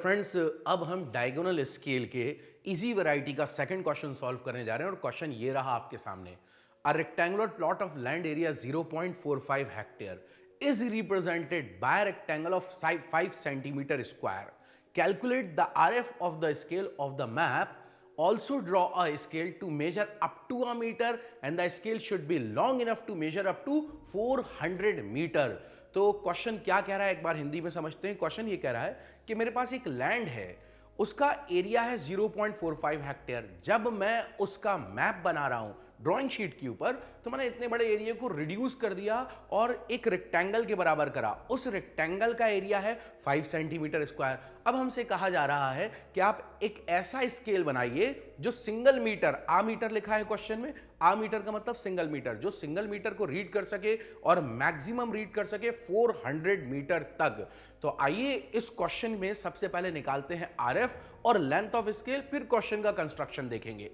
Friends, अब हम diagonal scale के इजी वैरायटी का सेकंड क्वेश्चन सॉल्व करने जा रहे हैं और क्वेश्चन ये रहा आपके सामने। A rectangular plot of land area 0.45 hectare is represented by rectangle of 5 centimetre square. Calculate the RF of the scale of the map. Also draw a scale to measure up to a meter and the scale should be long enough to measure up to 400 meter। तो question क्या कह रहा है एक बार हिंदी में समझते हैं। Question ये कह रहा है कि मेरे पास एक लैंड है, उसका एरिया है 0.45 हेक्टेयर। जब मैं उसका मैप बना रहा हूं ड्राइंग शीट के ऊपर, तो मैंने इतने बड़े एरिया को रिड्यूस कर दिया और एक रेक्टेंगल के बराबर करा। उस रेक्टेंगल का एरिया है 5 सेंटीमीटर स्क्वायर। अब हमसे कहा जा रहा है कि आप एक ऐसा स्केल बनाइए जो सिंगल मीटर, आ मीटर लिखा है क्वेश्चन में, आ मीटर का मतलब सिंगल मीटर, जो सिंगल मीटर को रीड कर सके और मैक्सिमम रीड कर सके 400 मीटर तक। तो आइए इस क्वेश्चन में सबसे पहले निकालते हैं आरएफ और लेंथ ऑफ स्केल, फिर क्वेश्चन का कंस्ट्रक्शन देखेंगे।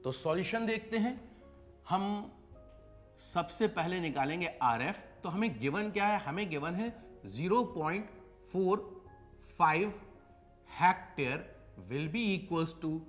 तो सॉल्यूशन देखते हैं। हम सबसे पहले निकालेंगे आरएफ। तो हमें गिवन क्या है? हमें गिवन है 0.45 hectare will be equals to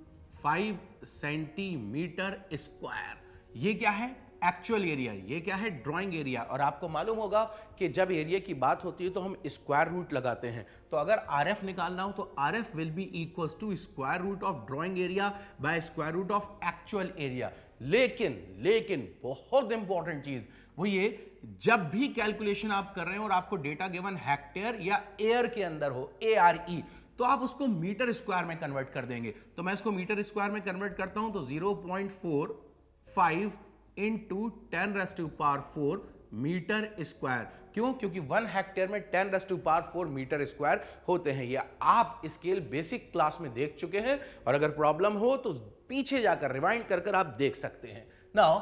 5 centimetre square. ये क्या है? Actual area. ये क्या है? Drawing area. और आपको मालूम होगा कि जब एरिया की बात होती है तो हम स्क्वायर रूट लगाते हैं। तो अगर आरएफ निकालना हो तो RF will be equals to square root of drawing area by square root of actual area. लेकिन बहुत इंपॉर्टेंट चीज वो ये, जब भी कैलकुलेशन आप कर रहे हो और आपको डेटा गिवन हेक्टेयर या एयर के अंदर हो, ARE, तो आप उसको मीटर स्क्वायर में कन्वर्ट कर देंगे। तो मैं इसको मीटर स्क्वायर में कन्वर्ट करता हूं तो 0.45 इंटू 10⁻⁴ मीटर स्क्वायर। क्यों? क्योंकि 1 हेक्टेयर में 10⁻⁴ मीटर स्क्वायर होते हैं। ये आप स्केल बेसिक क्लास में देख चुके हैं और अगर प्रॉब्लम हो तो पीछे जाकर रिवाइंड कर आप देख सकते हैं। Now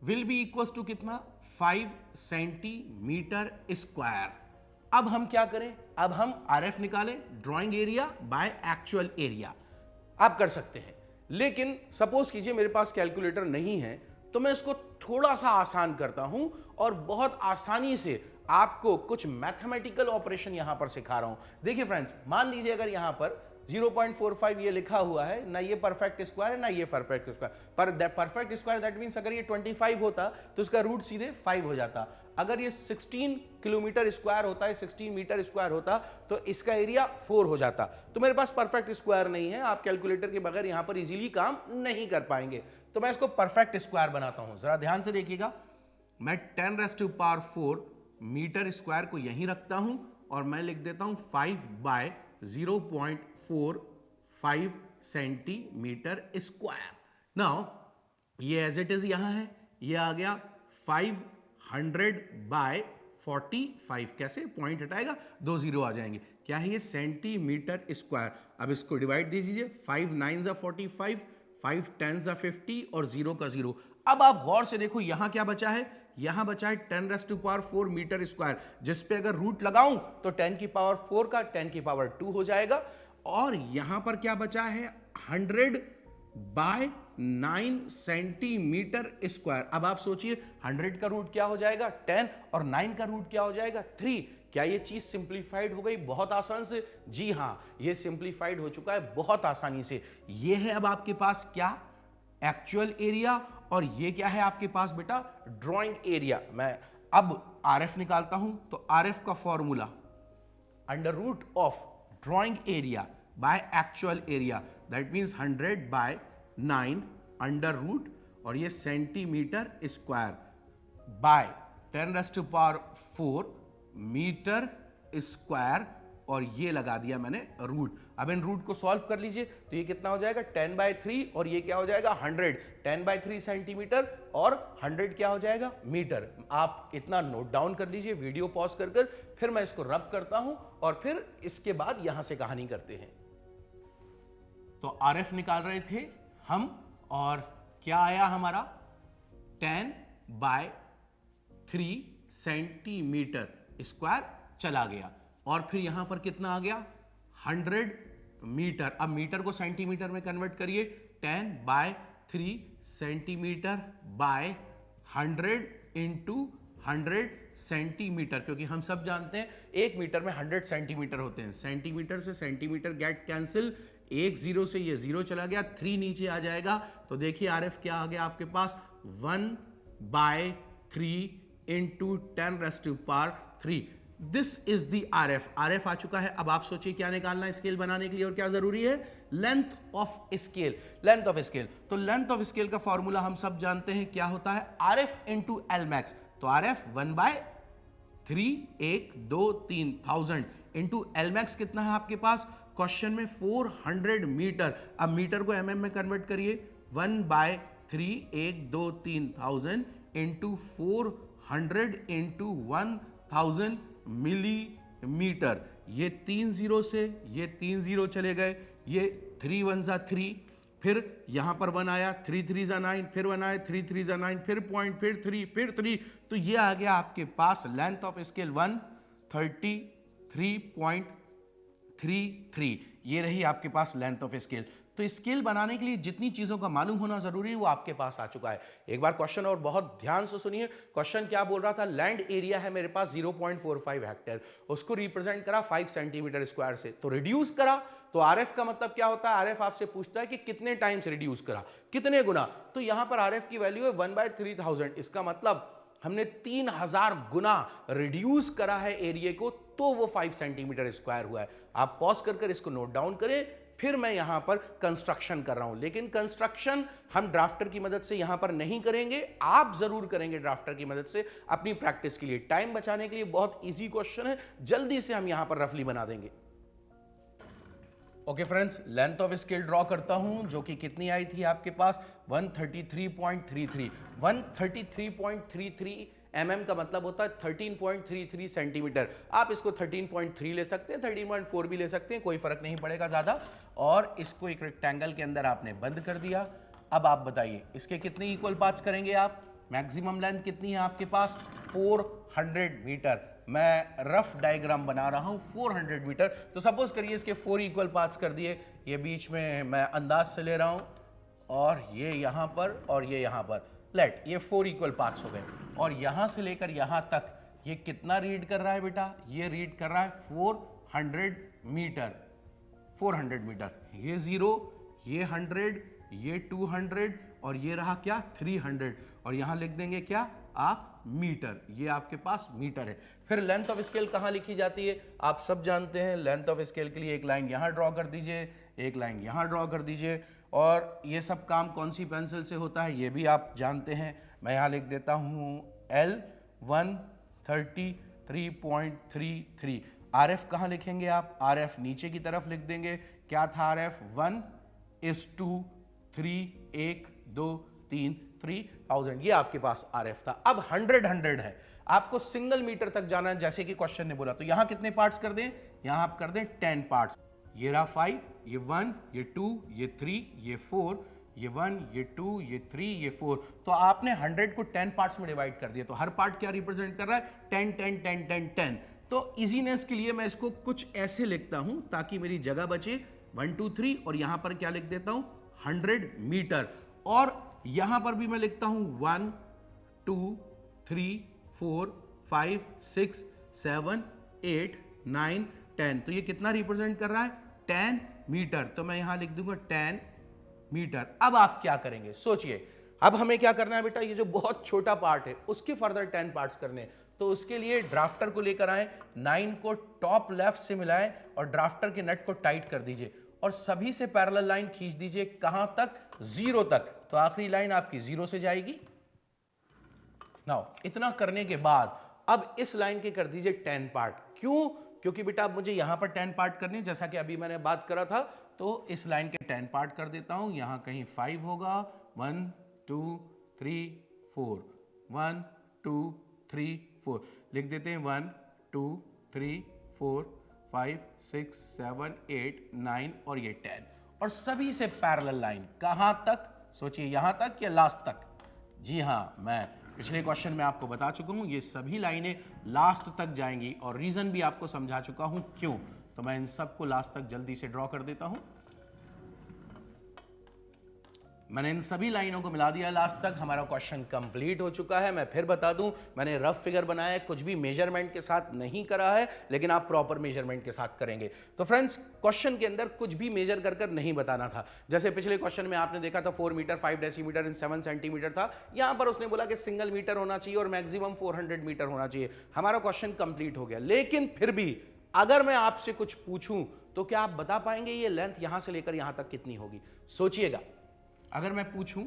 will be equals to कितना? 5 सेंटीमीटर स्क्वायर। अब हम क्या करें? अब हम आरएफ निकालें, drawing area by actual area. आप कर सकते हैं, लेकिन सपोज कीजिए मेरे पास कैलकुलेटर नहीं है तो मैं इसको थोड़ा सा आसान करता हूं और बहुत आसानी से आपको कुछ मैथमेटिकल ऑपरेशन यहां पर सिखा रहा हूं। देखिए फ्रेंड्स, मान लीजिए अगर यहां पर 0.45 ये लिखा हुआ है, ना ये परफेक्ट स्क्वायर है ना ये परफेक्ट स्क्वायर, पर परफेक्ट स्क्वायर दैट मींस अगर ये 25 होता तो इसका रूट सीधे 5 हो जाता। अगर ये 16 किलोमीटर स्क्वायर होता है, 16 मीटर स्क्वायर होता तो इसका एरिया 4 हो जाता। तो मेरे पास परफेक्ट स्क्वायर नहीं है, आप कैलकुलेटर के बगैर यहां पर इजीली काम नहीं कर पाएंगे। तो मैं इसको परफेक्ट स्क्वायर बनाता हूं। जरा ध्यान से देखिएगा, मैं 10⁻⁴ मीटर स्क्वायर को यहीं रखता हूं और मैं लिख देता हूं 5/0.45 सेंटीमीटर स्क्वायर। नाउ ये एज इट इज यहां है, ये आ गया 500/45। कैसे? पॉइंट हटाएगा, 2 0 आ जाएंगे। क्या है ये? Centimetre square. अब इसको डिवाइड दे दीजिए, 5 9 45, 5 10 50 और 0 का 0। अब आप गौर से देखो यहां क्या बचा है? यहां बचा है 10⁻⁴ मीटर स्क्वायर, जिस पे अगर रूट लगाऊं तो 10⁻⁴ का 10⁻² हो जाएगा। और यहां पर क्या बचा है? 100/9 सेंटीमीटर स्क्वायर। अब आप सोचिए 100 का रूट क्या हो जाएगा? 10, और 9 का रूट क्या हो जाएगा? 3। क्या ये चीज सिंप्लीफाइड हो गई बहुत आसान से? जी हां, ये सिंप्लीफाइड हो चुका है बहुत आसानी से। ये है अब आपके पास क्या? Actual area. और ये क्या है आपके पास बेटा? Drawing area. मैं अब आरएफ निकालता हूं तो आरएफ का formula under root of drawing area by actual area, that means 100/9 under root, और ये centimetre square by 10⁻⁴ metre square, और ये लगा दिया मैंने रूट। अब इन रूट को सॉल्व कर लीजिए तो ये कितना हो जाएगा? 10/3, और ये क्या हो जाएगा? 100। 10/3 सेंटीमीटर और 100 क्या हो जाएगा? मीटर। आप इतना नोट डाउन कर लीजिए, वीडियो पॉज कर फिर मैं इसको रब करता हूं और फिर इसके बाद यहां से कहानी करते हैं। तो आरएफ निकाल रहे थे हम और क्या आया हमारा? 10/3 सेंटीमीटर स्क्वायर चला गया। और फिर यहां पर कितना आ गया? 100 मीटर। अब मीटर को सेंटीमीटर में कन्वर्ट करिए, 10/3 सेंटीमीटर बाय 100 इंटू 100 सेंटीमीटर, क्योंकि हम सब जानते हैं 1 मीटर में 100 सेंटीमीटर होते हैं। सेंटीमीटर से सेंटीमीटर गेट कैंसिल, एक जीरो से ये जीरो चला गया, 3 नीचे आ जाएगा। तो देखिए आरएफ क्या आ गया आपके पास, 1/3 into 10⁻³ this is the RF. RF आ चुका है। अब आप सोचिए क्या निकालना है स्केल बनाने के लिए, और क्या जरूरी है, length of scale. Length of scale, तो लेंथ ऑफ स्केल का फॉर्मूला हम सब जानते हैं, क्या होता है, आरएफ इंटू एल मैक्स। तो आरएफ 1/3, 1 2 3 1000 इंटू एल मैक्स कितना है आपके पास, क्वेश्चन में 400 मीटर। अब मीटर को एमएम में कन्वर्ट करिए, 1/3, 1 2 3 1000 इंटू 400 इंटू 1000 मिलीमीटर। ये 3 जीरो से ये 3 जीरो चले गए, ये 3 1 जा 3, फिर यहां पर 1 आया, 3 3 जा 9, फिर 1 आया, 3 3 जा 9, फिर पॉइंट, फिर 3, फिर 3। तो ये आ गया आपके पास लेंथ ऑफ स्केल 133.33। ये रही आपके पास लेंथ ऑफ स्केल। तो स्केल बनाने के लिए जितनी चीजों का मालूम होना जरूरी है वो आपके पास आ चुका है। एक बार क्वेश्चन और बहुत ध्यान से सुनिए। क्वेश्चन क्या बोल रहा था, लैंड एरिया है मेरे पास 0.45 हेक्टेयर, उसको रिप्रेजेंट करा 5 सेंटीमीटर स्क्वायर से, तो रिड्यूस करा। तो आरएफ का मतलब क्या होता है, आरएफ आपसे पूछता है कि कितने टाइम्स रिड्यूस करा, कितने गुना। तो यहां पर आरएफ की वैल्यू है 1/3000। इसका मतलब हमने 3000 गुना रिड्यूस करा है एरिया को, तो वो 5 सेंटीमीटर स्क्वायर हुआ है। आप पॉज कर इसको नोट डाउन करें, फिर मैं यहां पर कंस्ट्रक्शन कर रहा हूं। लेकिन कंस्ट्रक्शन हम ड्राफ्टर की मदद से यहां पर नहीं करेंगे, आप जरूर करेंगे ड्राफ्टर की मदद से अपनी प्रैक्टिस के लिए, टाइम बचाने के लिए। बहुत इजी क्वेश्चन है, जल्दी से हम यहां पर रफली बना देंगे। Okay friends, length of scale draw करता हूं, जो कि कितनी आई थी आपके पास, 133.33। 133.33 mm का मतलब होता है 13.33 सेंटीमीटर। आप इसको 13.3 ले सकते हैं, 13.4 भी ले सकते हैं, कोई फर्क नहीं पड़ेगा ज्यादा। और इसको एक रेक्टेंगल के अंदर आपने बंद कर दिया। अब आप बताइए इसके कितने इक्वल पार्ट्स करेंगे आप, मैक्सिमम लेंथ कितनी है आपके पास, 400 मीटर। मैं रफ डायग्राम बना रहा हूं 400 मीटर। तो सपोज करिए इसके 4 इक्वल पार्ट्स कर दिए, ये बीच में मैं अंदाज से ले रहा हूं, और ये यहां पर और ये यहां पर, लेट ये 4 इक्वल पार्ट्स हो गए। और यहां से लेकर यहां तक ये कितना रीड कर रहा है बेटा, ये रीड कर रहा है 400 मीटर। 400 मीटर, ये 0, ये 100, ये 200, और ये रहा क्या 300। और यहां लिख देंगे क्या आप, मीटर। ये आपके पास मीटर है। फिर लेंथ ऑफ स्केल कहां लिखी जाती है, आप सब जानते हैं। लेंथ ऑफ स्केल के लिए एक लाइन यहां ड्रॉ कर दीजिए, एक लाइन यहां ड्रॉ कर दीजिए। और ये सब काम कौन सी पेंसिल से होता है ये भी आप जानते हैं। मैं यहां लिख देता हूं L 133.33। आरएफ कहां लिखेंगे आप, आरएफ नीचे की तरफ लिख देंगे। क्या था आरएफ, 1:3, 1 2 3 3000। ये आपके पास आरएफ था। अब 100 है, आपको सिंगल मीटर तक जाना है, जैसे कि क्वेश्चन ने बोला। तो यहां कितने पार्ट्स कर दें, यहां आप कर दें 10 पार्ट्स। ये रहा 5, ये 1, ये 2, ये 3, ये 4, ये 1, ये 2, ये 3, ये 4। तो आपने 100 को 10 पार्ट्स में डिवाइड कर दिया। तो हर पार्ट क्या रिप्रेजेंट कर रहा है, 10 10 10 10 10। तो इजीनेस के लिए मैं इसको कुछ ऐसे लिखता हूं ताकि मेरी जगह बचे, 1 2 3, और यहां पर क्या लिख देता हूं 100 मीटर। और यहां पर भी मैं लिखता हूं 1 2 3 4 5 6 7 8 9 10। तो ये कितना रिप्रेजेंट कर रहा है, 10 मीटर। तो मैं यहां लिख दूंगा 10 मीटर। अब आप क्या करेंगे, सोचिए। अब हमें क्या करना है बेटा, ये जो बहुत छोटा पार्ट है उसके फर्दर 10 पार्ट्स करने हैं। तो उसके लिए ड्राफ्टर को लेकर आए, 9 को टॉप लेफ्ट से मिलाएं और ड्राफ्टर के नट को टाइट कर दीजिए, और सभी से पैरेलल लाइन खींच दीजिए। कहां तक, 0 तक। तो आखिरी लाइन आपकी 0 से जाएगी। नाउ इतना करने के बाद अब इस लाइन के कर दीजिए 10 पार्ट। क्यों, क्योंकि बेटा अब मुझे यहां पर 10 पार्ट करने, जैसा कि अभी मैंने बात करा था। तो इस लाइन के 10 पार्ट कर देता हूं। यहां कहीं 5 होगा, 1 2 3 4, 1 2 3 4 लिख देते हैं, 1 2 3 4 5 6 7 8 9 और ये 10। और सभी से पैरेलल लाइन कहां तक, सोचिए यहां तक या लास्ट तक। जी हां, मैं पिछले क्वेश्चन में आपको बता चुका हूं, ये सभी लाइनें लास्ट तक जाएंगी, और रीजन भी आपको समझा चुका हूं क्यों। तो मैं इन सबको लास्ट तक जल्दी से ड्रॉ कर देता हूं। मैंने इन सभी लाइनों को मिला दिया लास्ट तक, हमारा क्वेश्चन कंप्लीट हो चुका है। मैं फिर बता दूं, मैंने रफ फिगर बनाया है, कुछ भी मेजरमेंट के साथ नहीं करा है, लेकिन आप प्रॉपर मेजरमेंट के साथ करेंगे। तो फ्रेंड्स, क्वेश्चन के अंदर कुछ भी मेजर कर कर नहीं बताना था। जैसे पिछले क्वेश्चन में आपने देखा था 4 मीटर 5 डेसीमीटर इन 7 सेंटीमीटर था, यहां पर उसने बोला कि सिंगल मीटर होना चाहिए और मैक्सिमम 400 मीटर होना चाहिए। हमारा क्वेश्चन कंप्लीट हो गया। लेकिन फिर भी अगर मैं आपसे कुछ पूछूं तो क्या आप बता पाएंगे ये लेंथ यहां से लेकर यहां तक कितनी होगी? सोचिएगा, अगर मैं पूछूं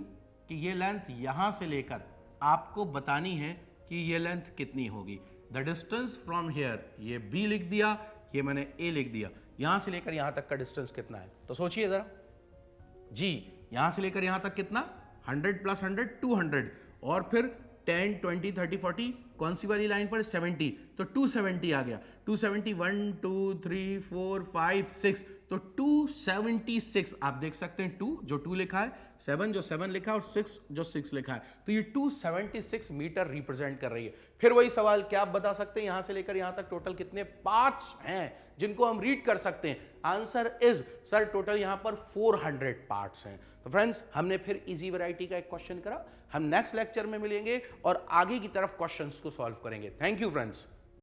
कि ये लेंथ यहां से लेकर आपको बतानी है कि ये लेंथ कितनी होगी, द डिस्टेंस फ्रॉम हियर, ये B लिख दिया, ये मैंने A लिख दिया, यहां से लेकर यहां तक का डिस्टेंस कितना है? तो सोचिए जरा जी, यहां से लेकर यहां तक कितना? 100 + 100 200, और फिर 10 20 30 40 कौन सी वाली लाइन पर? 70, तो 270 आ गया। 270 1 2 3 4 5 6, तो 276 आप देख सकते हैं, 2 जो 2 लिखा है, 7 जो 7 लिखा है और 6 जो 6 लिखा है, तो ये 276 मीटर रिप्रेजेंट कर रही है। फिर वही सवाल, क्या आप बता सकते हैं यहां से लेकर यहां तक टोटल कितने पार्ट्स हैं जिनको हम रीड कर सकते हैं? आंसर इज सर टोटल यहां पर 400 पार्ट्स हैं। तो फ्रेंड्स, हमने फिर इजी वैरायटी का एक क्वेश्चन करा। हम नेक्स्ट लेक्चर में मिलेंगे और आगे की तरफ क्वेश्चंस को सॉल्व करेंगे। Thank you friends.